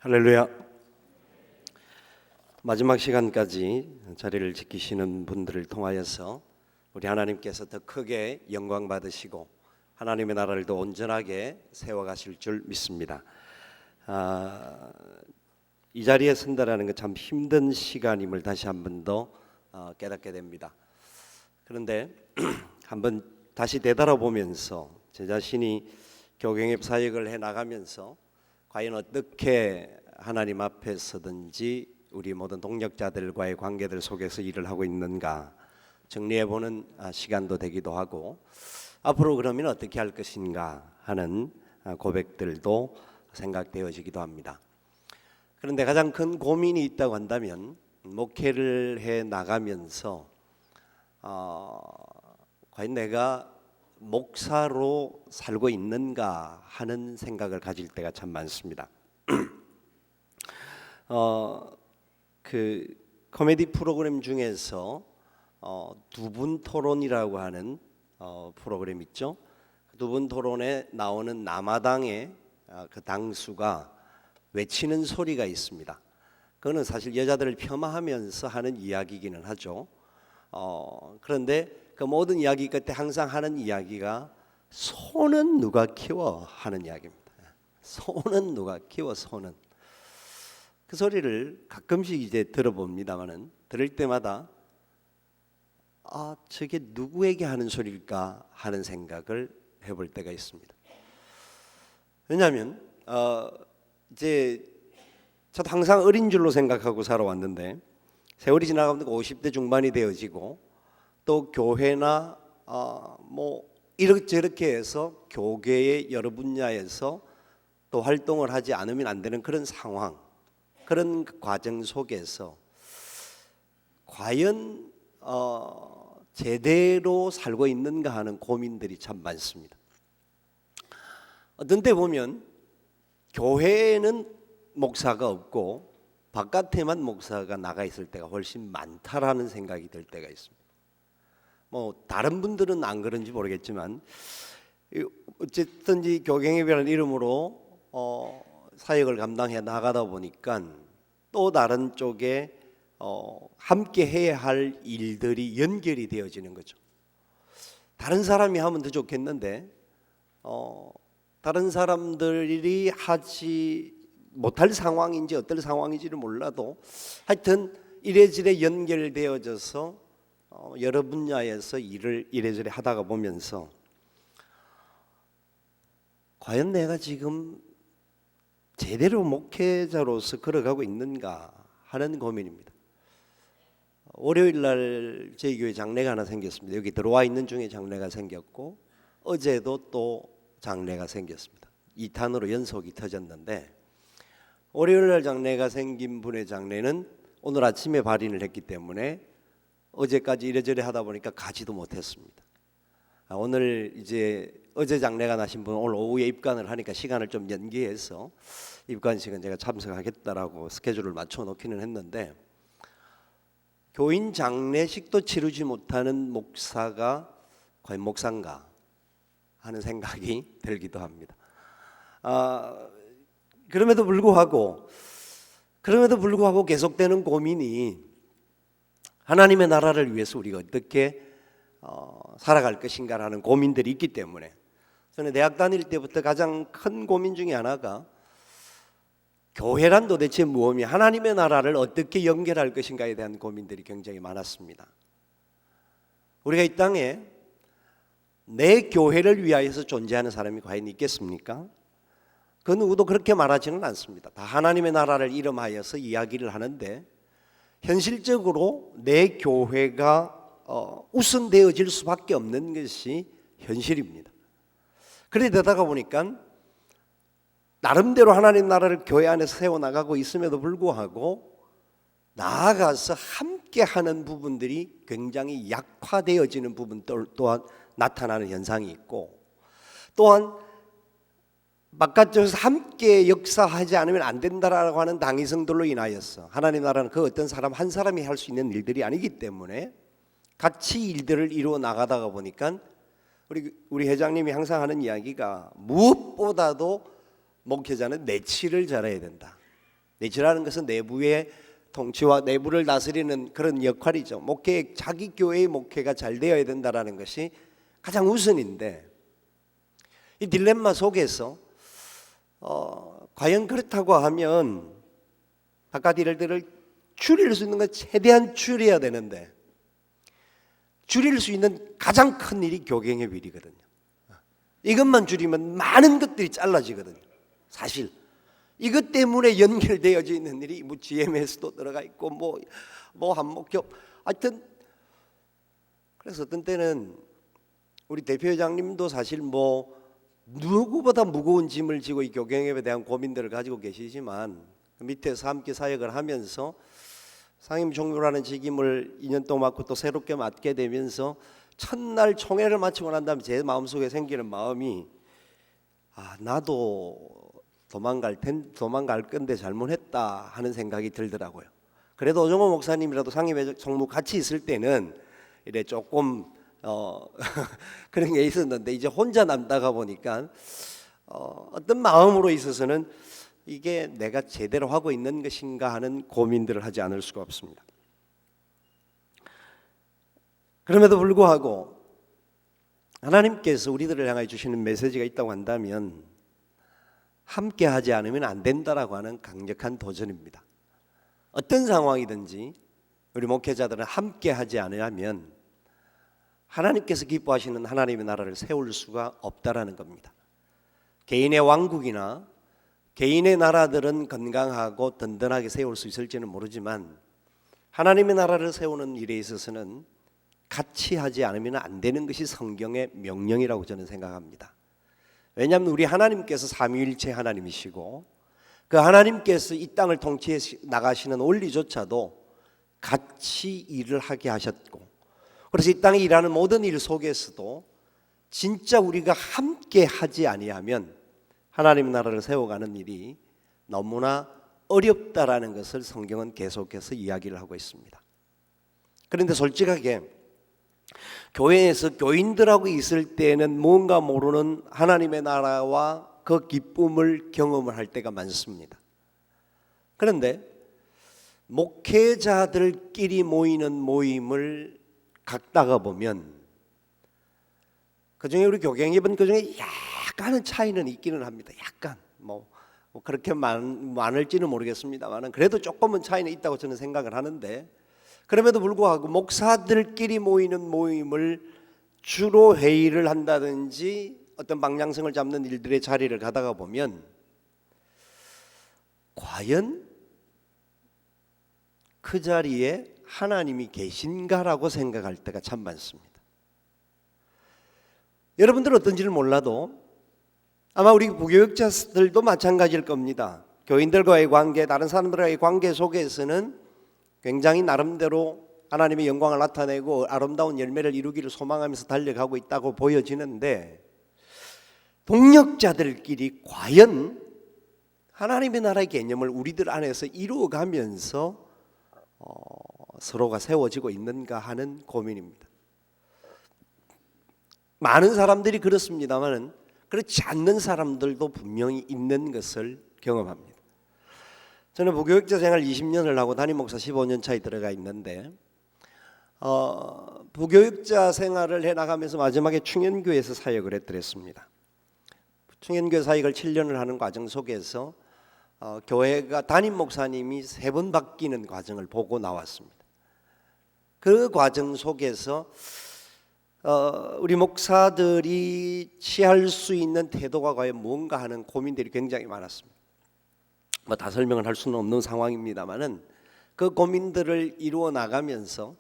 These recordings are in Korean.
할렐루야. 마지막 시간까지 자리를 지키시는 분들을 통하여서 우리 하나님께서 더 크게 영광 받으시고 하나님의 나라를 더 온전하게 세워가실 줄 믿습니다. 이 자리에 선다라는 건 참 힘든 시간임을 다시 한 번 더 깨닫게 됩니다. 그런데 한번 다시 되돌아보면서 제 자신이 교경협 사역을 해나가면서 과연 어떻게 하나님 앞에서든지 우리 모든 동역자들과의 관계들 속에서 일을 하고 있는가 정리해보는 시간도 되기도 하고, 앞으로 그러면 어떻게 할 것인가 하는 고백들도 생각되어지기도 합니다. 그런데 가장 큰 고민이 있다고 한다면, 목회를 해 나가면서 과연 내가 목사로 살고 있는가 하는 생각을 가질 때가 참 많습니다. 그 코미디 프로그램 중에서 두 분 토론이라고 하는 프로그램 있죠. 두 분 토론에 나오는 남아당의 그 당수가 외치는 소리가 있습니다. 그거는 사실 여자들을 폄하하면서 하는 이야기이기는 하죠. 그런데 그 모든 이야기 끝에 항상 하는 이야기가 소는 누가 키워 하는 이야기입니다. 소는 누가 키워, 소는. 그 소리를 가끔씩 이제 들어봅니다만은 들을 때마다 저게 누구에게 하는 소리일까 하는 생각을 해볼 때가 있습니다. 왜냐하면 이제 저도 항상 어린 줄로 생각하고 살아왔는데 세월이 지나가면 50대 중반이 되어지고 또 교회나 뭐 이렇게 해서 교계의 여러 분야에서 또 활동을 하지 않으면 안 되는 그런 상황, 그런 과정 속에서 과연 제대로 살고 있는가 하는 고민들이 참 많습니다. 어떤 때 보면 교회에는 목사가 없고 바깥에만 목사가 나가 있을 때가 훨씬 많다라는 생각이 들 때가 있습니다. 뭐 다른 분들은 안 그런지 모르겠지만 어쨌든 이 교경협이라는 이름으로 사역을 감당해 나가다 보니까 또 다른 쪽에 함께 해야 할 일들이 연결이 되어지는 거죠. 다른 사람이 하면 더 좋겠는데 다른 사람들이 하지 못할 상황인지 어떨 상황인지는 몰라도 하여튼 이래저래 연결되어져서 여러 분야에서 일을 이래저래 하다가 보면서 과연 내가 지금 제대로 목회자로서 걸어가고 있는가 하는 고민입니다. 월요일 날 저희 교회 장례가 하나 생겼습니다. 여기 들어와 있는 중에 장례가 생겼고 어제도 또 장례가 생겼습니다. 2탄으로 연속이 터졌는데, 월요일 날 장례가 생긴 분의 장례는 오늘 아침에 발인을 했기 때문에 어제까지 이래저래 하다 보니까 가지도 못했습니다. 오늘 이제 어제 장례가 나신 분은 오늘 오후에 입관을 하니까 시간을 좀 연기해서 입관식은 제가 참석하겠다라고 스케줄을 맞춰 놓기는 했는데, 교인 장례식도 치르지 못하는 목사가 과연 목사인가 하는 생각이 들기도 합니다. 그럼에도 불구하고 계속되는 고민이 하나님의 나라를 위해서 우리가 어떻게 살아갈 것인가라는 고민들이 있기 때문에, 저는 대학 다닐 때부터 가장 큰 고민 중에 하나가 교회란 도대체 무엇이며 하나님의 나라를 어떻게 연결할 것인가에 대한 고민들이 굉장히 많았습니다. 우리가 이 땅에 내 교회를 위하여서 존재하는 사람이 과연 있겠습니까? 그 누구도 그렇게 말하지는 않습니다. 다 하나님의 나라를 이름하여서 이야기를 하는데 현실적으로 내 교회가 우선되어질 수밖에 없는 것이 현실입니다. 그러다가 보니까 나름대로 하나님 나라를 교회 안에서 세워나가고 있음에도 불구하고 나아가서 함께하는 부분들이 굉장히 약화되어지는 부분 또한 나타나는 현상이 있고, 또한 바깥쪽에서 함께 역사하지 않으면 안 된다라고 하는 당위성들로 인하여서 하나님 나라는 그 어떤 사람 한 사람이 할 수 있는 일들이 아니기 때문에 같이 일들을 이루어 나가다가 보니까 우리 회장님이 항상 하는 이야기가 무엇보다도 목회자는 내치를 잘해야 된다. 내지라는 것은 내부의 통치와 내부를 다스리는 그런 역할이죠. 자기 교회의 목회가 잘 되어야 된다라는 것이 가장 우선인데, 이 딜레마 속에서 과연 그렇다고 하면 바깥 일들을 줄일 수 있는 건 최대한 줄여야 되는데, 줄일 수 있는 가장 큰 일이 교경의 비리거든요. 이것만 줄이면 많은 것들이 잘라지거든요. 사실 이것 때문에 연결되어져 있는 일이 뭐 GMS도 들어가 있고 뭐 한목교, 하여튼 그래서 어떤 때는 우리 대표회장님도 사실 뭐 누구보다 무거운 짐을 지고 이 교경협에 대한 고민들을 가지고 계시지만, 밑에서 함께 사역을 하면서 상임 총무라는 직임을 2년 동안 맡고 또 새롭게 맡게 되면서 첫날 총회를 마치고 난 다음에 제 마음속에 생기는 마음이, 나도 도망갈 건데 잘못했다 하는 생각이 들더라고요. 그래도 오정호 목사님이라도 상임 총무 같이 있을 때는 이래 조금 그런 게 있었는데, 이제 혼자 남다가 보니까 어떤 마음으로 있어서는 이게 내가 제대로 하고 있는 것인가 하는 고민들을 하지 않을 수가 없습니다. 그럼에도 불구하고 하나님께서 우리들을 향해 주시는 메시지가 있다고 한다면 함께 하지 않으면 안 된다라고 하는 강력한 도전입니다. 어떤 상황이든지 우리 목회자들은 함께 하지 않으면 하나님께서 기뻐하시는 하나님의 나라를 세울 수가 없다라는 겁니다. 개인의 왕국이나 개인의 나라들은 건강하고 든든하게 세울 수 있을지는 모르지만, 하나님의 나라를 세우는 일에 있어서는 같이 하지 않으면 안 되는 것이 성경의 명령이라고 저는 생각합니다. 왜냐하면 우리 하나님께서 삼위일체 하나님이시고, 그 하나님께서 이 땅을 통치해 나가시는 원리조차도 같이 일을 하게 하셨고, 그래서 이 땅에 일하는 모든 일 속에서도 진짜 우리가 함께 하지 아니하면 하나님의 나라를 세워가는 일이 너무나 어렵다라는 것을 성경은 계속해서 이야기를 하고 있습니다. 그런데 솔직하게 교회에서 교인들하고 있을 때는 뭔가 모르는 하나님의 나라와 그 기쁨을 경험을 할 때가 많습니다. 그런데 목회자들끼리 모이는 모임을 갖다가 보면 그중에 우리 교경협은 그중에 약간은 차이는 있기는 합니다. 약간 뭐 그렇게 많을지는 모르겠습니다만 그래도 조금은 차이는 있다고 저는 생각을 하는데, 그럼에도 불구하고 목사들끼리 모이는 모임을 주로 회의를 한다든지 어떤 방향성을 잡는 일들의 자리를 가다가 보면 과연 그 자리에 하나님이 계신가라고 생각할 때가 참 많습니다. 여러분들은 어떤지는 몰라도 아마 우리 부교육자들도 마찬가지일 겁니다. 교인들과의 관계, 다른 사람들과의 관계 속에서는 굉장히 나름대로 하나님의 영광을 나타내고 아름다운 열매를 이루기를 소망하면서 달려가고 있다고 보여지는데, 동역자들끼리 과연 하나님의 나라의 개념을 우리들 안에서 이루어가면서 서로가 세워지고 있는가 하는 고민입니다. 많은 사람들이 그렇습니다만 그렇지 않는 사람들도 분명히 있는 것을 경험합니다. 저는 부교육자 생활 20년을 하고 담임 목사 15년 차에 들어가 있는데, 부교육자 생활을 해나가면서 마지막에 충현교회에서 사역을 했더랬습니다. 충현교회 사역을 7년을 하는 과정 속에서 교회가 담임 목사님이 3번 바뀌는 과정을 보고 나왔습니다. 그 과정 속에서 우리 목사들이 취할 수 있는 태도가 과연 뭔가 하는 고민들이 굉장히 많았습니다. 다 설명을 할 수는 없는 상황입니다만은 그 고민들을 이루어 나가면서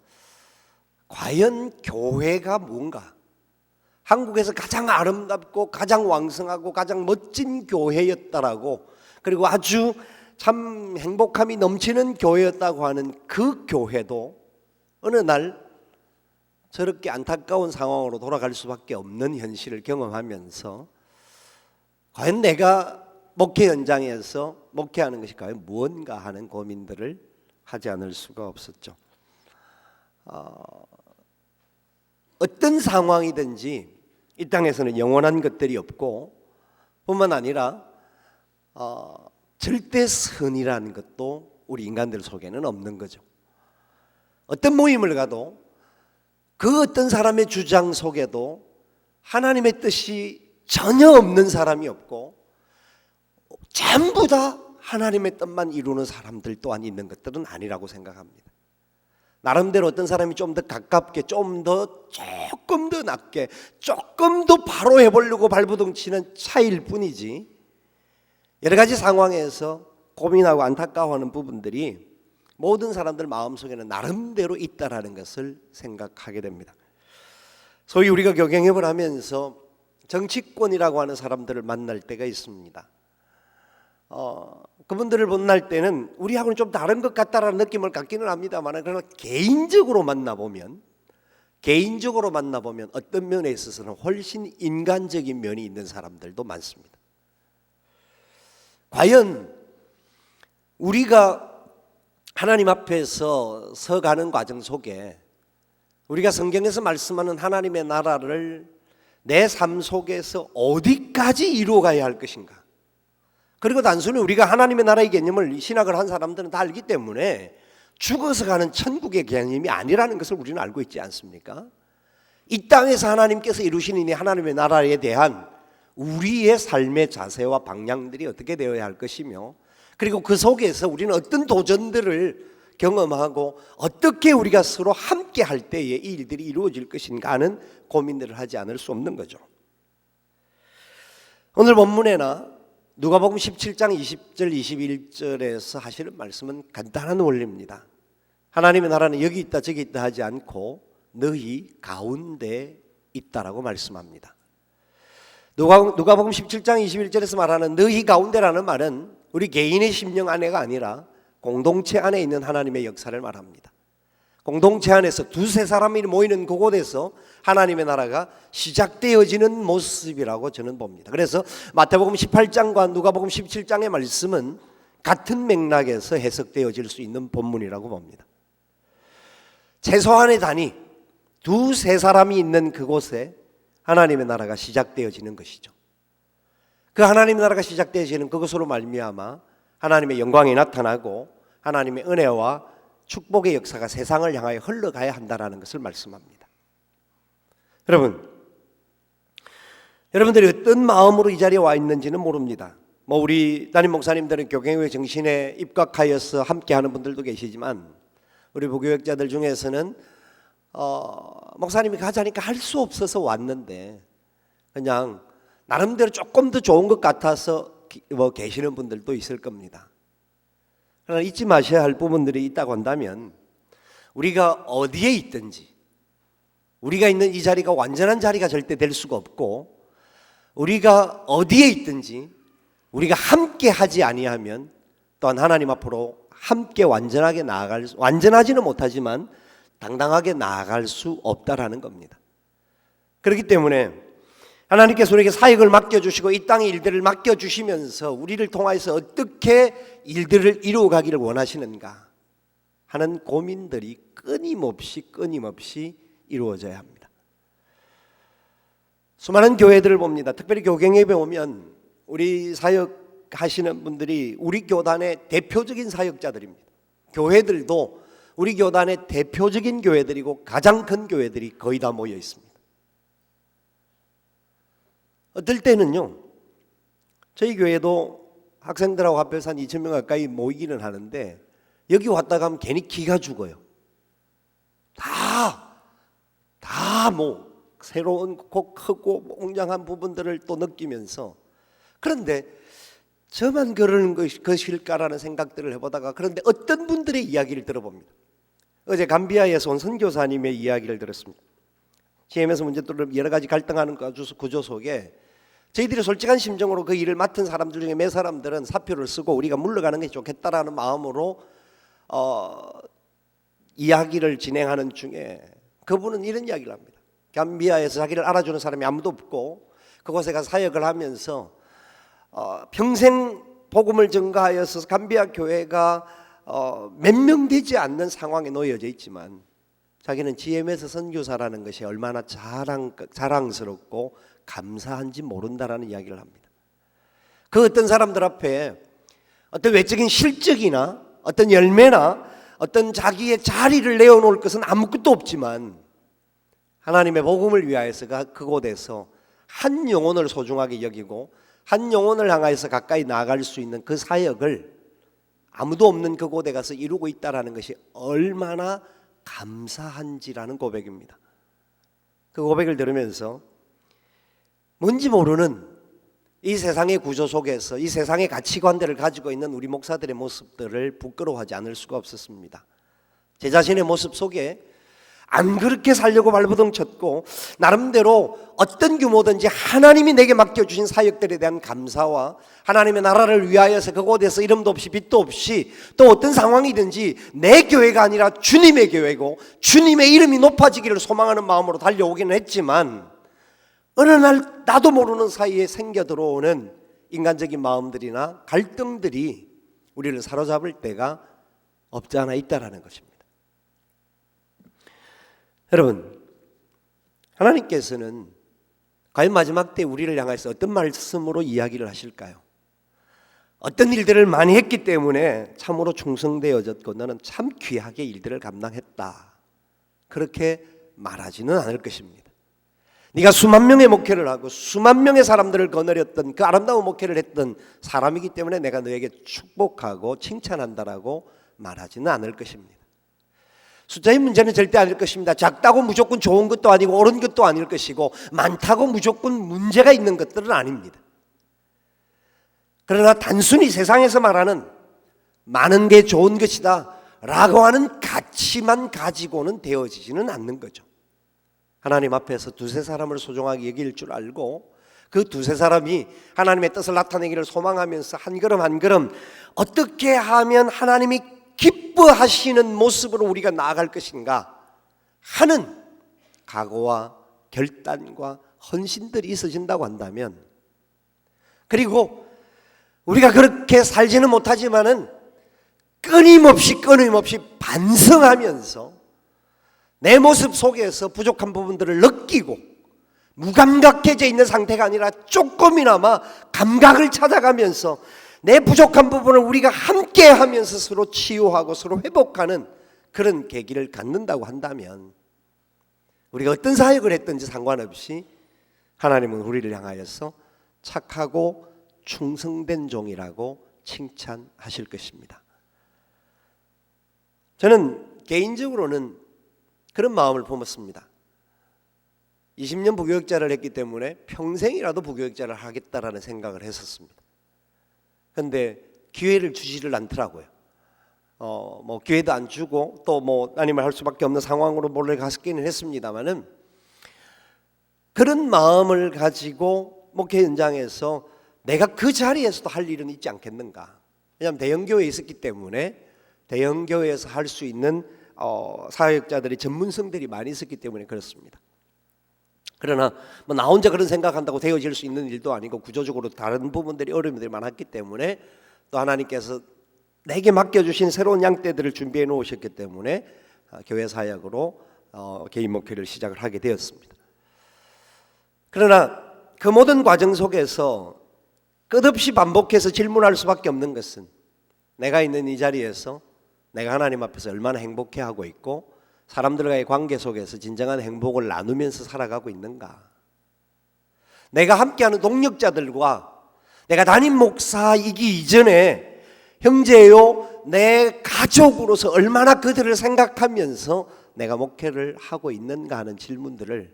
과연 교회가 뭔가, 한국에서 가장 아름답고 가장 왕성하고 가장 멋진 교회였다라고, 그리고 아주 참 행복함이 넘치는 교회였다고 하는 그 교회도 어느 날 저렇게 안타까운 상황으로 돌아갈 수밖에 없는 현실을 경험하면서 과연 내가 목회 현장에서 목회하는 것이 과연 무언가 하는 고민들을 하지 않을 수가 없었죠. 어떤 상황이든지 이 땅에서는 영원한 것들이 없고, 뿐만 아니라 절대 선이라는 것도 우리 인간들 속에는 없는 거죠. 어떤 모임을 가도 그 어떤 사람의 주장 속에도 하나님의 뜻이 전혀 없는 사람이 없고 전부 다 하나님의 뜻만 이루는 사람들 또한 있는 것들은 아니라고 생각합니다. 나름대로 어떤 사람이 좀 더 가깝게, 조금 더 낮게, 조금 더 바로 해보려고 발버둥 치는 차이일 뿐이지, 여러 가지 상황에서 고민하고 안타까워하는 부분들이 모든 사람들 마음속에는 나름대로 있다라는 것을 생각하게 됩니다. 소위 우리가 교경협을 하면서 정치권이라고 하는 사람들을 만날 때가 있습니다. 그분들을 만날 때는 우리하고는 좀 다른 것 같다라는 느낌을 갖기는 합니다만, 그러나 개인적으로 만나보면 어떤 면에 있어서는 훨씬 인간적인 면이 있는 사람들도 많습니다. 과연 우리가 하나님 앞에서 서가는 과정 속에 우리가 성경에서 말씀하는 하나님의 나라를 내 삶 속에서 어디까지 이루어가야 할 것인가? 그리고 단순히 우리가 하나님의 나라의 개념을 신학을 한 사람들은 다 알기 때문에 죽어서 가는 천국의 개념이 아니라는 것을 우리는 알고 있지 않습니까? 이 땅에서 하나님께서 이루시는 이 하나님의 나라에 대한 우리의 삶의 자세와 방향들이 어떻게 되어야 할 것이며, 그리고 그 속에서 우리는 어떤 도전들을 경험하고 어떻게 우리가 서로 함께 할 때에 이 일들이 이루어질 것인가 하는 고민들을 하지 않을 수 없는 거죠. 오늘 본문에나 누가복음 17장 20절 21절에서 하시는 말씀은 간단한 원리입니다. 하나님의 나라는 여기 있다 저기 있다 하지 않고 너희 가운데 있다라고 말씀합니다. 누가복음 17장 21절에서 말하는 너희 가운데라는 말은 우리 개인의 심령 안에가 아니라 공동체 안에 있는 하나님의 역사를 말합니다. 공동체 안에서 두세 사람이 모이는 그곳에서 하나님의 나라가 시작되어지는 모습이라고 저는 봅니다. 그래서 마태복음 18장과 누가복음 17장의 말씀은 같은 맥락에서 해석되어질 수 있는 본문이라고 봅니다. 최소한의 단위 두세 사람이 있는 그곳에 하나님의 나라가 시작되어지는 것이죠. 그 하나님의 나라가 시작되어지는 그것으로 말미암아 하나님의 영광이 나타나고 하나님의 은혜와 축복의 역사가 세상을 향하여 흘러가야 한다는 것을 말씀합니다. 여러분들이 어떤 마음으로 이 자리에 와 있는지는 모릅니다. 우리 담임 목사님들은 교경회 정신에 입각하여서 함께하는 분들도 계시지만, 우리 부교역자들 중에서는 목사님이 가자니까 할 수 없어서 왔는데 그냥 나름대로 조금 더 좋은 것 같아서 계시는 분들도 있을 겁니다. 그러나 잊지 마셔야 할 부분들이 있다고 한다면, 우리가 어디에 있든지 우리가 있는 이 자리가 완전한 자리가 절대 될 수가 없고, 우리가 어디에 있든지 우리가 함께 하지 아니하면 또한 하나님 앞으로 함께 완전하지는 못하지만 당당하게 나아갈 수 없다라는 겁니다. 그렇기 때문에 하나님께서 우리에게 사역을 맡겨주시고 이 땅의 일들을 맡겨주시면서 우리를 통하여서 어떻게 일들을 이루어가기를 원하시는가 하는 고민들이 끊임없이 이루어져야 합니다. 수많은 교회들을 봅니다. 특별히 교경예배 오면 우리 사역하시는 분들이 우리 교단의 대표적인 사역자들입니다. 교회들도 우리 교단의 대표적인 교회들이고 가장 큰 교회들이 거의 다 모여 있습니다. 어떨 때는요, 저희 교회도 학생들하고 합해서 한 2,000명 가까이 모이기는 하는데, 여기 왔다 가면 괜히 기가 죽어요. 다 새로운 크고 웅장한 부분들을 또 느끼면서, 그런데 저만 그러는 것일까라는 생각들을 해보다가, 그런데 어떤 분들의 이야기를 들어봅니다. 어제 감비아에서 온 선교사님의 이야기를 들었습니다. CM에서 문제들을 여러 가지 갈등하는 구조 속에 저희들이 솔직한 심정으로 그 일을 맡은 사람들 중에 몇 사람들은 사표를 쓰고 우리가 물러가는 게 좋겠다라는 마음으로 이야기를 진행하는 중에 그분은 이런 이야기를 합니다. 감비아에서 자기를 알아주는 사람이 아무도 없고 그곳에 가서 사역을 하면서 평생 복음을 전가하여서 감비아 교회가 몇 명 되지 않는 상황에 놓여져 있지만 자기는 GM에서 선교사라는 것이 얼마나 자랑스럽고 감사한지 모른다라는 이야기를 합니다. 그 어떤 사람들 앞에 어떤 외적인 실적이나 어떤 열매나 어떤 자기의 자리를 내어놓을 것은 아무것도 없지만 하나님의 복음을 위하여서 그곳에서 한 영혼을 소중하게 여기고 한 영혼을 향하여서 가까이 나아갈 수 있는 그 사역을 아무도 없는 그곳에 가서 이루고 있다는 것이 얼마나 감사한지라는 고백입니다. 그 고백을 들으면서 뭔지 모르는 이 세상의 구조 속에서 이 세상의 가치관들을 가지고 있는 우리 목사들의 모습들을 부끄러워하지 않을 수가 없었습니다. 제 자신의 모습 속에 안 그렇게 살려고 발버둥 쳤고 나름대로 어떤 규모든지 하나님이 내게 맡겨주신 사역들에 대한 감사와 하나님의 나라를 위하여서 그곳에서 이름도 없이 빛도 없이 또 어떤 상황이든지 내 교회가 아니라 주님의 교회고 주님의 이름이 높아지기를 소망하는 마음으로 달려오기는 했지만 어느 날 나도 모르는 사이에 생겨 들어오는 인간적인 마음들이나 갈등들이 우리를 사로잡을 때가 없지 않아 있다는 것입니다. 여러분, 하나님께서는 과연 마지막 때 우리를 향해서 어떤 말씀으로 이야기를 하실까요? 어떤 일들을 많이 했기 때문에 참으로 충성되어졌고 너는 참 귀하게 일들을 감당했다, 그렇게 말하지는 않을 것입니다. 네가 수만 명의 목회를 하고 수만 명의 사람들을 거느렸던 그 아름다운 목회를 했던 사람이기 때문에 내가 너에게 축복하고 칭찬한다라고 말하지는 않을 것입니다. 숫자의 문제는 절대 아닐 것입니다. 작다고 무조건 좋은 것도 아니고 옳은 것도 아닐 것이고 많다고 무조건 문제가 있는 것들은 아닙니다. 그러나 단순히 세상에서 말하는 많은 게 좋은 것이다 라고 하는 가치만 가지고는 되어지지는 않는 거죠. 하나님 앞에서 두세 사람을 소중하게 여길 줄 알고 그 두세 사람이 하나님의 뜻을 나타내기를 소망하면서 한 걸음 한 걸음 어떻게 하면 하나님이 기뻐하시는 모습으로 우리가 나아갈 것인가 하는 각오와 결단과 헌신들이 있어진다고 한다면, 그리고 우리가 그렇게 살지는 못하지만은 끊임없이 반성하면서 내 모습 속에서 부족한 부분들을 느끼고 무감각해져 있는 상태가 아니라 조금이나마 감각을 찾아가면서 내 부족한 부분을 우리가 함께 하면서 서로 치유하고 서로 회복하는 그런 계기를 갖는다고 한다면 우리가 어떤 사역을 했든지 상관없이 하나님은 우리를 향하여서 착하고 충성된 종이라고 칭찬하실 것입니다. 저는 개인적으로는 그런 마음을 품었습니다. 20년 부교육자를 했기 때문에 평생이라도 부교육자를 하겠다라는 생각을 했었습니다. 그런데 기회를 주지를 않더라고요. 기회도 안 주고 또 아니면 할 수밖에 없는 상황으로 몰려갔기는 했습니다만은 그런 마음을 가지고 목회 현장에서 내가 그 자리에서도 할 일은 있지 않겠는가. 왜냐하면 대형교회에 있었기 때문에 대형교회에서 할 수 있는 사역자들이 전문성들이 많이 있었기 때문에 그렇습니다. 그러나 나 혼자 그런 생각한다고 되어질 수 있는 일도 아니고 구조적으로 다른 부분들이 어려움들이 많았기 때문에 또 하나님께서 내게 맡겨주신 새로운 양떼들을 준비해 놓으셨기 때문에 교회 사역으로 개인 목회를 시작을 하게 되었습니다. 그러나 그 모든 과정 속에서 끝없이 반복해서 질문할 수밖에 없는 것은 내가 있는 이 자리에서 내가 하나님 앞에서 얼마나 행복해하고 있고 사람들과의 관계 속에서 진정한 행복을 나누면서 살아가고 있는가. 내가 함께하는 동력자들과 내가 담임 목사이기 이전에 형제요 내 가족으로서 얼마나 그들을 생각하면서 내가 목회를 하고 있는가 하는 질문들을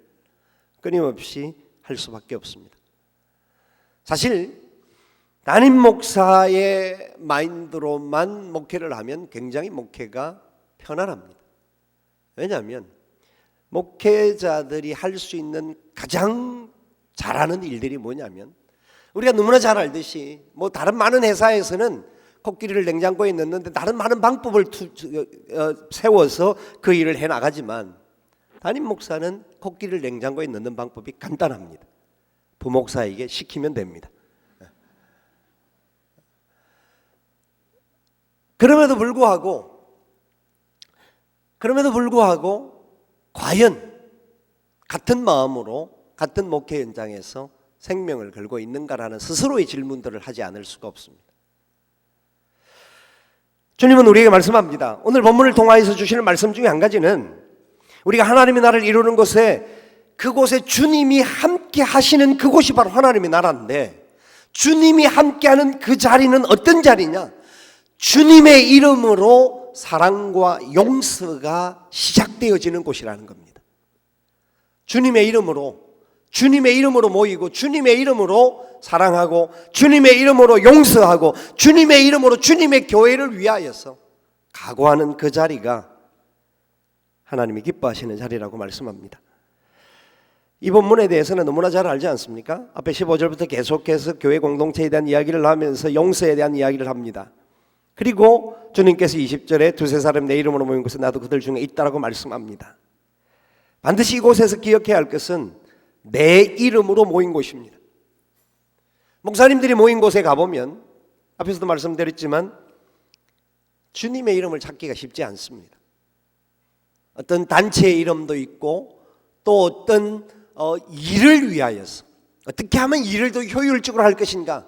끊임없이 할 수밖에 없습니다. 사실 담임 목사의 마인드로만 목회를 하면 굉장히 목회가 편안합니다. 왜냐하면 목회자들이 할 수 있는 가장 잘하는 일들이 뭐냐면 우리가 너무나 잘 알듯이 다른 많은 회사에서는 코끼리를 냉장고에 넣는데 다른 많은 방법을 세워서 그 일을 해나가지만 담임 목사는 코끼리를 냉장고에 넣는 방법이 간단합니다. 부목사에게 시키면 됩니다. 그럼에도 불구하고 과연 같은 마음으로 같은 목회 현장에서 생명을 걸고 있는가라는 스스로의 질문들을 하지 않을 수가 없습니다. 주님은 우리에게 말씀합니다. 오늘 본문을 통하여서 주시는 말씀 중에 한 가지는 우리가 하나님의 나라를 이루는 곳에 그곳에 주님이 함께 하시는 그곳이 바로 하나님의 나라인데 주님이 함께하는 그 자리는 어떤 자리냐? 주님의 이름으로 사랑과 용서가 시작되어지는 곳이라는 겁니다. 주님의 이름으로 모이고 주님의 이름으로 사랑하고 주님의 이름으로 용서하고 주님의 이름으로 주님의 교회를 위하여서 각오하는 그 자리가 하나님이 기뻐하시는 자리라고 말씀합니다. 이 본문에 대해서는 너무나 잘 알지 않습니까? 앞에 15절부터 계속해서 교회 공동체에 대한 이야기를 하면서 용서에 대한 이야기를 합니다. 그리고 주님께서 20절에 두세 사람 내 이름으로 모인 곳에 나도 그들 중에 있다라고 말씀합니다. 반드시 이곳에서 기억해야 할 것은 내 이름으로 모인 곳입니다. 목사님들이 모인 곳에 가보면 앞에서도 말씀드렸지만 주님의 이름을 찾기가 쉽지 않습니다. 어떤 단체의 이름도 있고 또 어떤 일을 위하여서 어떻게 하면 일을 더 효율적으로 할 것인가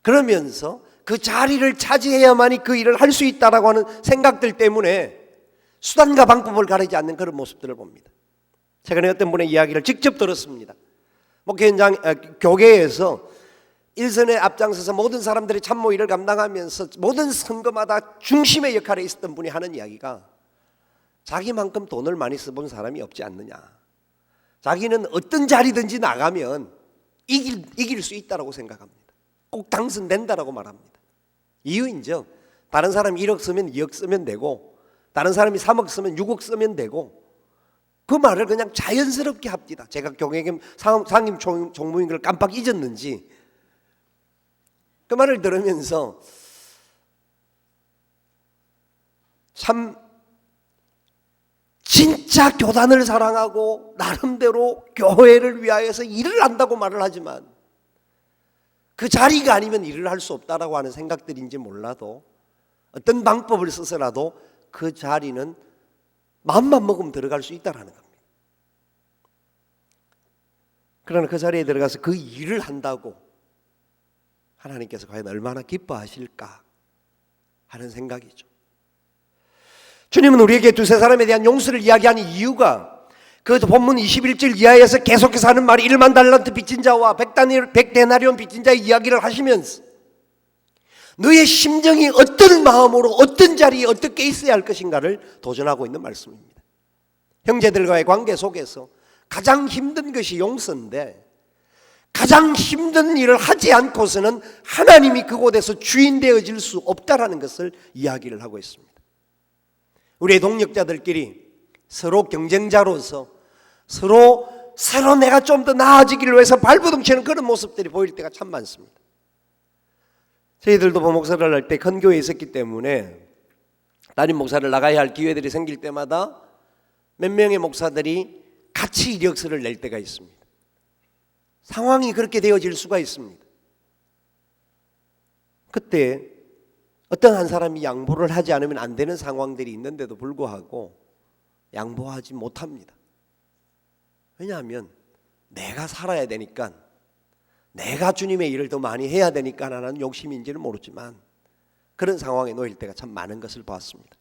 그러면서 그 자리를 차지해야만이 그 일을 할 수 있다라고 하는 생각들 때문에 수단과 방법을 가리지 않는 그런 모습들을 봅니다. 최근에 어떤 분의 이야기를 직접 들었습니다. 목회 현장 교계에서 일선에 앞장서서 모든 사람들이 참모 일을 감당하면서 모든 선거마다 중심의 역할에 있었던 분이 하는 이야기가 자기만큼 돈을 많이 써본 사람이 없지 않느냐. 자기는 어떤 자리든지 나가면 이길 수 있다고 생각합니다. 꼭 당선된다라고 말합니다. 이유인죠. 다른 사람이 1억 쓰면 2억 쓰면 되고 다른 사람이 3억 쓰면 6억 쓰면 되고 그 말을 그냥 자연스럽게 합니다. 제가 경영김 상임 총무인 걸 깜빡 잊었는지 그 말을 들으면서 참 진짜 교단을 사랑하고 나름대로 교회를 위하여서 일을 한다고 말을 하지만 그 자리가 아니면 일을 할 수 없다라고 하는 생각들인지 몰라도 어떤 방법을 써서라도 그 자리는 마음만 먹으면 들어갈 수 있다라는 겁니다. 그러나 그 자리에 들어가서 그 일을 한다고 하나님께서 과연 얼마나 기뻐하실까 하는 생각이죠. 주님은 우리에게 두세 사람에 대한 용서를 이야기하는 이유가 그 본문 21절 이하에서 계속해서 하는 말이 1만 달란트 빚진 자와 100데나리온 빚진 자의 이야기를 하시면서 너의 심정이 어떤 마음으로 어떤 자리에 어떻게 있어야 할 것인가를 도전하고 있는 말씀입니다. 형제들과의 관계 속에서 가장 힘든 것이 용서인데 가장 힘든 일을 하지 않고서는 하나님이 그곳에서 주인 되어질 수 없다라는 것을 이야기를 하고 있습니다. 우리의 동력자들끼리 서로 경쟁자로서 서로 내가 좀 더 나아지기를 위해서 발버둥치는 그런 모습들이 보일 때가 참 많습니다. 저희들도 목사를 할 때 큰 교회에 있었기 때문에 담임 목사를 나가야 할 기회들이 생길 때마다 몇 명의 목사들이 같이 이력서를 낼 때가 있습니다. 상황이 그렇게 되어질 수가 있습니다. 그때 어떤 한 사람이 양보를 하지 않으면 안 되는 상황들이 있는데도 불구하고 양보하지 못합니다. 왜냐하면 내가 살아야 되니까 내가 주님의 일을 더 많이 해야 되니까 하는 욕심인지는 모르지만 그런 상황에 놓일 때가 참 많은 것을 봤습니다.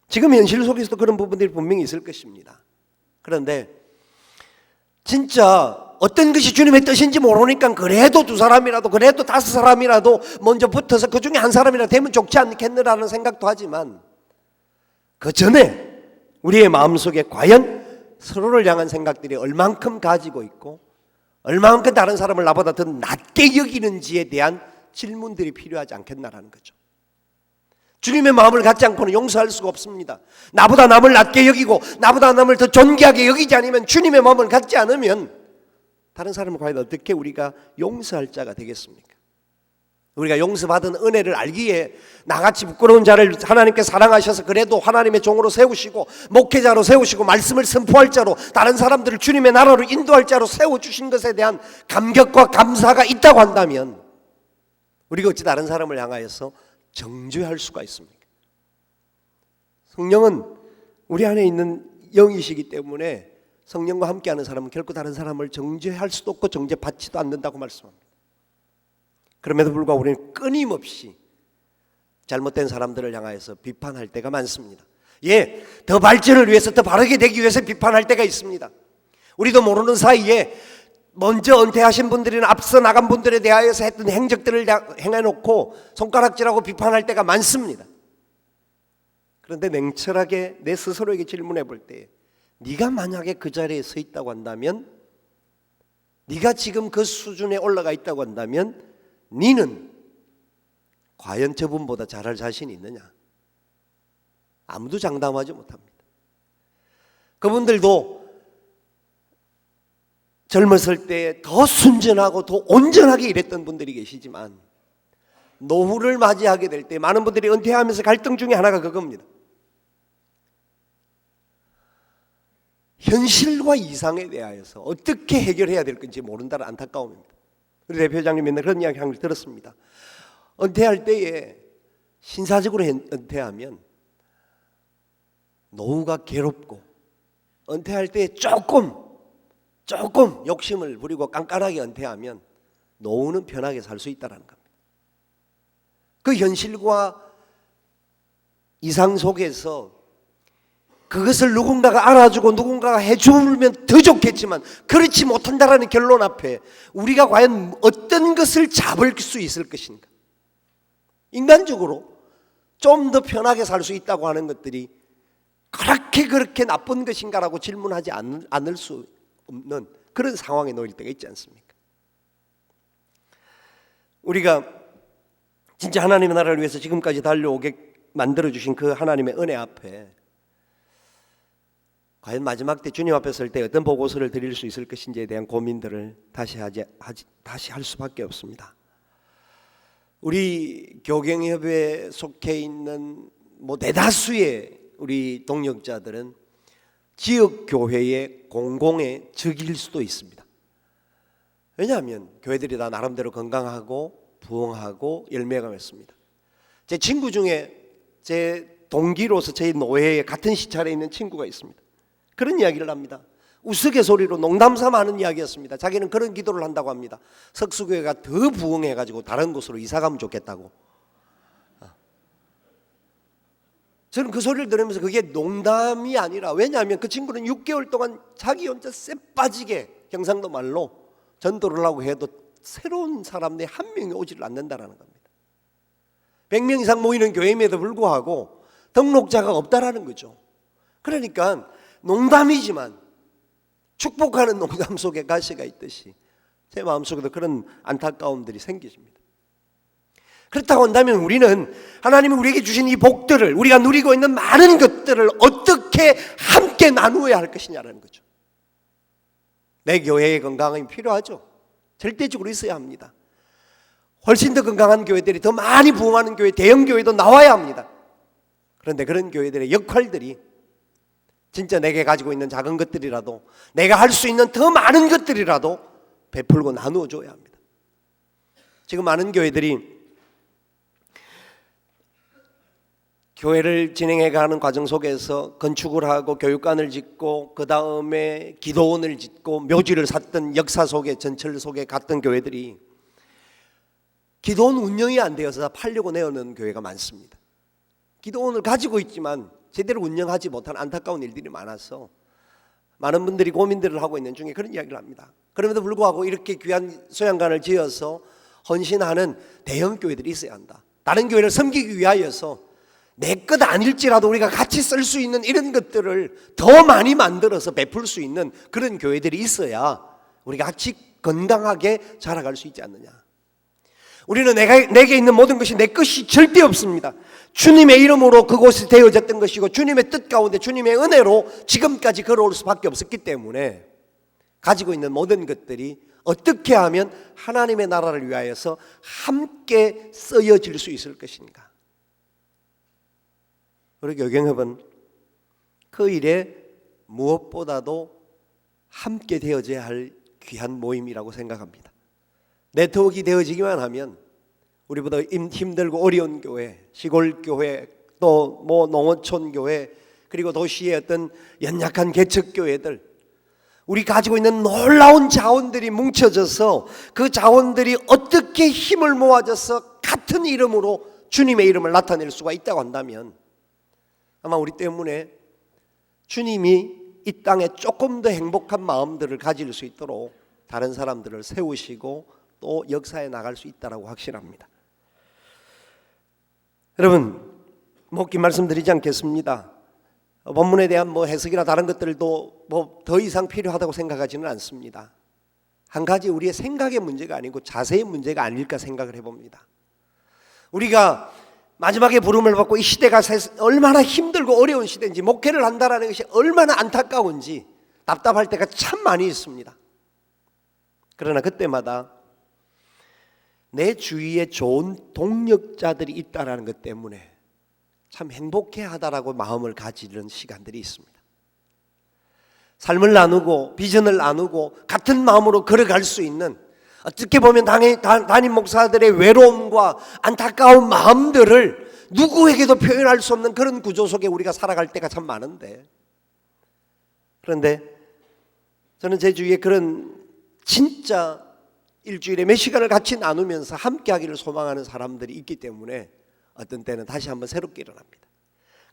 지금 현실 속에서도 그런 부분들이 분명히 있을 것입니다. 그런데 진짜 어떤 것이 주님의 뜻인지 모르니까 그래도 두 사람이라도 그래도 다섯 사람이라도 먼저 붙어서 그 중에 한 사람이라도 되면 좋지 않겠느라는 생각도 하지만 그 전에 우리의 마음속에 과연 서로를 향한 생각들이 얼만큼 가지고 있고 얼만큼 다른 사람을 나보다 더 낮게 여기는지에 대한 질문들이 필요하지 않겠나라는 거죠. 주님의 마음을 갖지 않고는 용서할 수가 없습니다. 나보다 남을 낮게 여기고 나보다 남을 더 존귀하게 여기지 않으면 주님의 마음을 갖지 않으면 다른 사람을 과연 어떻게 우리가 용서할 자가 되겠습니까? 우리가 용서받은 은혜를 알기에 나같이 부끄러운 자를 하나님께 사랑하셔서 그래도 하나님의 종으로 세우시고 목회자로 세우시고 말씀을 선포할 자로 다른 사람들을 주님의 나라로 인도할 자로 세워주신 것에 대한 감격과 감사가 있다고 한다면 우리가 어찌 다른 사람을 향하여서 정죄할 수가 있습니까? 성령은 우리 안에 있는 영이시기 때문에 성령과 함께하는 사람은 결코 다른 사람을 정죄할 수도 없고 정죄받지도 않는다고 말씀합니다. 그럼에도 불구하고 우리는 끊임없이 잘못된 사람들을 향하여서 비판할 때가 많습니다. 예, 더 발전을 위해서, 더 바르게 되기 위해서 비판할 때가 있습니다. 우리도 모르는 사이에 먼저 은퇴하신 분들이나 앞서 나간 분들에 대하여서 했던 행적들을 행해놓고 손가락질하고 비판할 때가 많습니다. 그런데 냉철하게 내 스스로에게 질문해 볼 때, 네가 만약에 그 자리에 서 있다고 한다면, 네가 지금 그 수준에 올라가 있다고 한다면, 네는 과연 저분보다 잘할 자신이 있느냐? 아무도 장담하지 못합니다. 그분들도 젊었을 때 더 순전하고 더 온전하게 일했던 분들이 계시지만, 노후를 맞이하게 될 때 많은 분들이 은퇴하면서 갈등 중에 하나가 그겁니다. 현실과 이상에 대하여서 어떻게 해결해야 될 건지 모른다는 안타까움입니다. 우리 대표장님 맨날 그런 이야기 한 걸 들었습니다. 은퇴할 때에 신사적으로 은퇴하면 노후가 괴롭고, 은퇴할 때에 조금 욕심을 부리고 깐깐하게 은퇴하면 노후는 편하게 살 수 있다는 겁니다. 그 현실과 이상 속에서 그것을 누군가가 알아주고 누군가가 해주면 더 좋겠지만, 그렇지 못한다라는 결론 앞에 우리가 과연 어떤 것을 잡을 수 있을 것인가? 인간적으로 좀 더 편하게 살 수 있다고 하는 것들이 그렇게 나쁜 것인가라고 질문하지 않을 수 없는 그런 상황에 놓일 때가 있지 않습니까? 우리가 진짜 하나님의 나라를 위해서 지금까지 달려오게 만들어주신 그 하나님의 은혜 앞에 과연 마지막 때 주님 앞에 설 때 어떤 보고서를 드릴 수 있을 것인지에 대한 고민들을 다시 할 수밖에 없습니다. 우리 교경협에 속해 있는 대다수의 우리 동역자들은 지역교회의 공공의 적일 수도 있습니다. 왜냐하면 교회들이 다 나름대로 건강하고 부흥하고 열매가 맺습니다. 제 친구 중에 제 동기로서 제 노회에 같은 시찰에 있는 친구가 있습니다. 그런 이야기를 합니다. 우스갯소리로 농담삼아 하는 이야기였습니다. 자기는 그런 기도를 한다고 합니다. 석수교회가 더 부흥해가지고 다른 곳으로 이사가면 좋겠다고. 저는 그 소리를 들으면서 그게 농담이 아니라, 왜냐하면 그 친구는 6개월 동안 자기 혼자 쎄 빠지게 경상도 말로 전도를 하고 해도 새로운 사람들이 한 명이 오지를 않는다는 겁니다. 100명 이상 모이는 교회임에도 불구하고 등록자가 없다라는 거죠. 그러니까 농담이지만 축복하는 농담 속에 가시가 있듯이 제 마음속에도 그런 안타까움들이 생기십니다. 그렇다고 한다면 우리는 하나님이 우리에게 주신 이 복들을, 우리가 누리고 있는 많은 것들을 어떻게 함께 나누어야 할 것이냐라는 거죠. 내 교회의 건강이 필요하죠. 절대적으로 있어야 합니다. 훨씬 더 건강한 교회들이, 더 많이 부흥하는 교회, 대형 교회도 나와야 합니다. 그런데 그런 교회들의 역할들이 진짜 내게 가지고 있는 작은 것들이라도, 내가 할 수 있는 더 많은 것들이라도 베풀고 나누어 줘야 합니다. 지금 많은 교회들이 교회를 진행해가는 과정 속에서 건축을 하고 교육관을 짓고 그 다음에 기도원을 짓고 묘지를 샀던 역사 속에, 전철 속에 갔던 교회들이 기도원 운영이 안 되어서 팔려고 내어놓은 교회가 많습니다. 기도원을 가지고 있지만 제대로 운영하지 못한 안타까운 일들이 많아서 많은 분들이 고민들을 하고 있는 중에 그런 이야기를 합니다. 그럼에도 불구하고 이렇게 귀한 소양관을 지어서 헌신하는 대형 교회들이 있어야 한다. 다른 교회를 섬기기 위하여서 내 것 아닐지라도 우리가 같이 쓸 수 있는 이런 것들을 더 많이 만들어서 베풀 수 있는 그런 교회들이 있어야 우리가 같이 건강하게 자라갈 수 있지 않느냐. 우리는 내게 있는 모든 것이 내 것이 절대 없습니다. 주님의 이름으로 그곳이 되어졌던 것이고 주님의 뜻 가운데 주님의 은혜로 지금까지 걸어올 수밖에 없었기 때문에 가지고 있는 모든 것들이 어떻게 하면 하나님의 나라를 위하여서 함께 쓰여질 수 있을 것인가. 우리 교경협은 그 일에 무엇보다도 함께 되어져야 할 귀한 모임이라고 생각합니다. 네트워크가 되어지기만 하면 우리보다 힘들고 어려운 교회, 시골 교회, 또 농어촌 교회, 그리고 도시의 어떤 연약한 개척 교회들, 우리 가지고 있는 놀라운 자원들이 뭉쳐져서 그 자원들이 어떻게 힘을 모아져서 같은 이름으로 주님의 이름을 나타낼 수가 있다고 한다면 아마 우리 때문에 주님이 이 땅에 조금 더 행복한 마음들을 가질 수 있도록 다른 사람들을 세우시고 또 역사에 나갈 수 있다고 확신합니다. 여러분, 긴 말씀드리지 않겠습니다. 본문에 대한 해석이나 다른 것들도 더 이상 필요하다고 생각하지는 않습니다. 한 가지 우리의 생각의 문제가 아니고 자세의 문제가 아닐까 생각을 해봅니다. 우리가 마지막에 부름을 받고 이 시대가 얼마나 힘들고 어려운 시대인지, 목회를 한다는 것이 얼마나 안타까운지 답답할 때가 참 많이 있습니다. 그러나 그때마다 내 주위에 좋은 동력자들이 있다는 것 때문에 참 행복해하다라고 마음을 가지는 시간들이 있습니다. 삶을 나누고 비전을 나누고 같은 마음으로 걸어갈 수 있는, 어떻게 보면 담임 목사들의 외로움과 안타까운 마음들을 누구에게도 표현할 수 없는 그런 구조 속에 우리가 살아갈 때가 참 많은데, 그런데 저는 제 주위에 그런 진짜 일주일에 몇 시간을 같이 나누면서 함께 하기를 소망하는 사람들이 있기 때문에 어떤 때는 다시 한번 새롭게 일어납니다.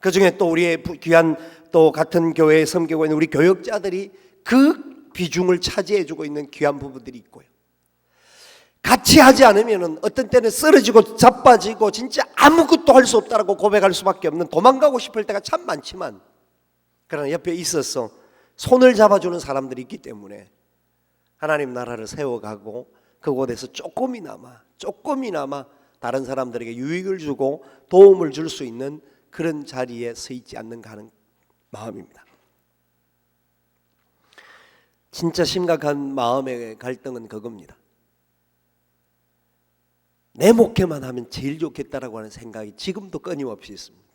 그 중에 또 우리의 귀한 또 같은 교회에 섬기고 있는 우리 교역자들이 그 비중을 차지해주고 있는 귀한 부부들이 있고요. 같이 하지 않으면 어떤 때는 쓰러지고 자빠지고 진짜 아무것도 할 수 없다라고 고백할 수밖에 없는, 도망가고 싶을 때가 참 많지만 그러나 옆에 있어서 손을 잡아주는 사람들이 있기 때문에 하나님 나라를 세워가고 그곳에서 조금이나마 다른 사람들에게 유익을 주고 도움을 줄 수 있는 그런 자리에 서 있지 않는가 하는 마음입니다. 진짜 심각한 마음의 갈등은 그겁니다. 내 목회만 하면 제일 좋겠다라고 하는 생각이 지금도 끊임없이 있습니다.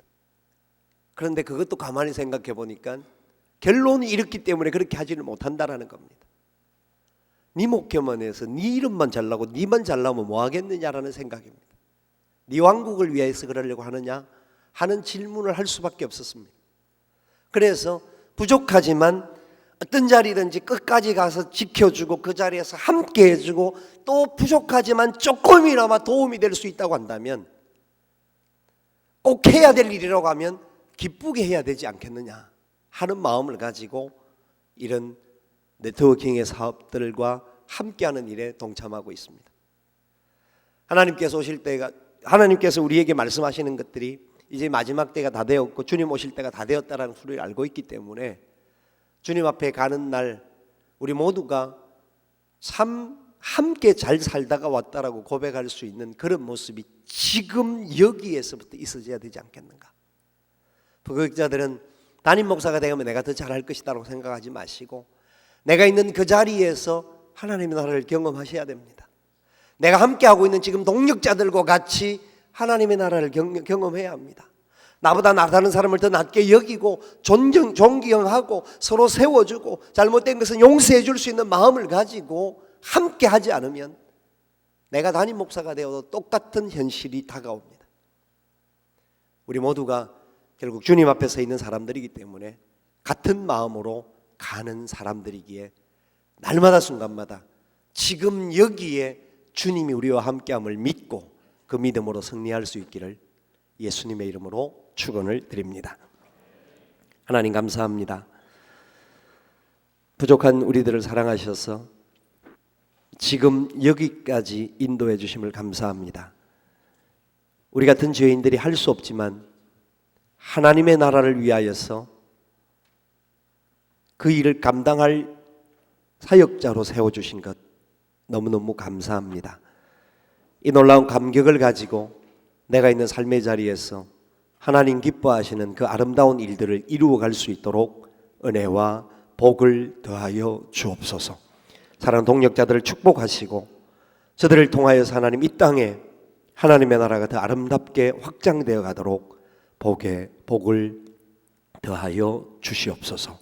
그런데 그것도 가만히 생각해 보니까 결론이 이렇기 때문에 그렇게 하지를 못한다라는 겁니다. 네 목회만 해서 네 이름만 잘나고 네만 잘나면 뭐 하겠느냐라는 생각입니다. 네 왕국을 위해서 그러려고 하느냐 하는 질문을 할 수밖에 없었습니다. 그래서 부족하지만 어떤 자리든지 끝까지 가서 지켜주고 그 자리에서 함께 해주고, 또 부족하지만 조금이나마 도움이 될 수 있다고 한다면, 꼭 해야 될 일이라고 하면 기쁘게 해야 되지 않겠느냐 하는 마음을 가지고 이런 네트워킹의 사업들과 함께하는 일에 동참하고 있습니다. 하나님께서 우리에게 말씀하시는 것들이 이제 마지막 때가 다 되었고 주님 오실 때가 다 되었다라는 소리를 알고 있기 때문에 주님 앞에 가는 날 우리 모두가 참 함께 잘 살다가 왔다라고 고백할 수 있는 그런 모습이 지금 여기에서부터 있어져야 되지 않겠는가. 부교육자들은 담임 목사가 되면 내가 더 잘할 것이다라고 생각하지 마시고 내가 있는 그 자리에서 하나님의 나라를 경험하셔야 됩니다. 내가 함께하고 있는 지금 동력자들과 같이 하나님의 나라를 경험해야 합니다. 나보다 다른 사람을 더 낮게 여기고 존경하고 서로 세워주고 잘못된 것은 용서해 줄 수 있는 마음을 가지고 함께 하지 않으면 내가 담임 목사가 되어도 똑같은 현실이 다가옵니다. 우리 모두가 결국 주님 앞에 서 있는 사람들이기 때문에 같은 마음으로 가는 사람들이기에 날마다 순간마다 지금 여기에 주님이 우리와 함께함을 믿고 그 믿음으로 승리할 수 있기를 예수님의 이름으로 축원을 드립니다. 하나님 감사합니다. 부족한 우리들을 사랑하셔서 지금 여기까지 인도해 주심을 감사합니다. 우리 같은 죄인들이 할 수 없지만 하나님의 나라를 위하여서 그 일을 감당할 사역자로 세워주신 것 너무너무 감사합니다. 이 놀라운 감격을 가지고 내가 있는 삶의 자리에서 하나님 기뻐하시는 그 아름다운 일들을 이루어갈 수 있도록 은혜와 복을 더하여 주옵소서. 사랑하는 동력자들을 축복하시고 저들을 통하여서 하나님 이 땅에 하나님의 나라가 더 아름답게 확장되어 가도록 복을 더하여 주시옵소서.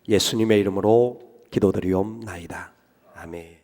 예수님의 이름으로 기도드리옵나이다. 아멘.